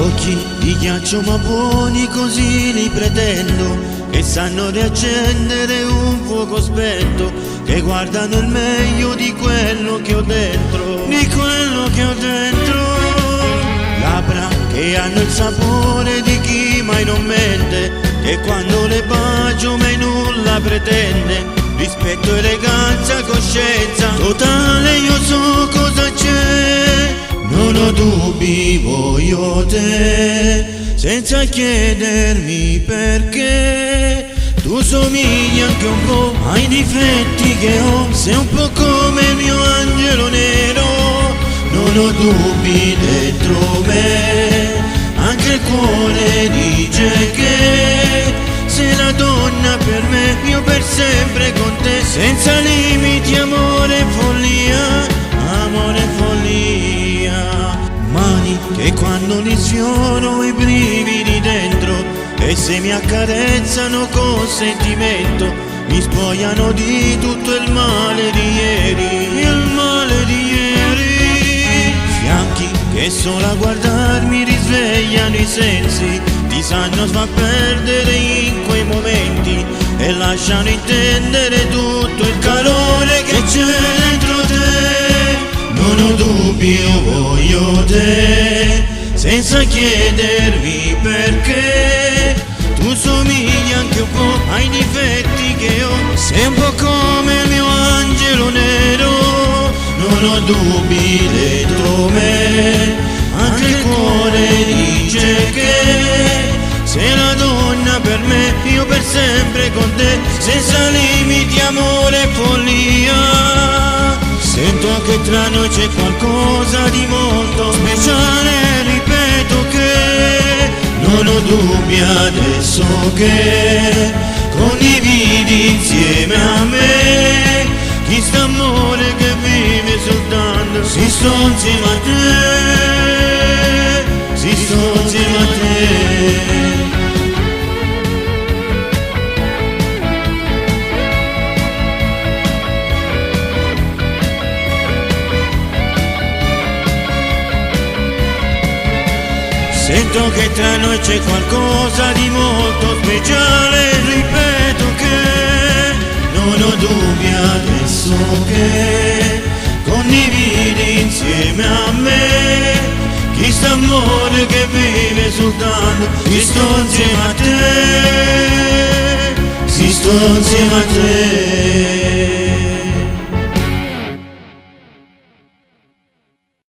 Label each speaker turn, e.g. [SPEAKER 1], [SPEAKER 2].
[SPEAKER 1] occhi di ghiaccio ma buoni così li pretendo, che sanno riaccendere un fuoco spento, che guardano il meglio di quello che ho dentro, di quello che ho dentro. Labbra che hanno il sapore di chi mai non mente, che quando le bacio mai nulla pretende, rispetto, eleganza, coscienza totale, io so cosa c'è, non ho dubbi, voglio te, senza chiedermi perché. Tu somigli anche un po' ai difetti che ho, sei un po' come il mio angelo nero, non ho dubbi dentro me, anche il cuore dice che sei la donna per me, io per sempre con te, senza limiti, amore e follia, amore e follia. Mani che quando li sfioro i brividi dentro, e se mi accarezzano con sentimento, mi spogliano di tutto il male di ieri, il male di ieri. Fianchi che solo a guardarmi risvegliano i sensi, ti sanno far perdere in quei momenti, e lasciano intendere tutto il calore che c'è dentro te. Non ho dubbi, io voglio te, senza chiedermi perché. Tu somigli anche un po' ai difetti che ho, sei un po' come il mio angelo nero, non ho dubbi dentro me, anche il cuore dice che sei la donna per me, io per sempre con te, senza limiti, amore e follia. Sento che tra noi c'è qualcosa di molto speciale, ripeto che non ho dubbi adesso che condividi insieme a me questo amore che vive soltanto, si sto insieme a te, si sto insieme a te. Sento che tra noi c'è qualcosa di molto speciale, ripeto che non ho dubbi adesso che condividi insieme a me questo amore che vive soltanto, si sto insieme a te, si sto insieme a te.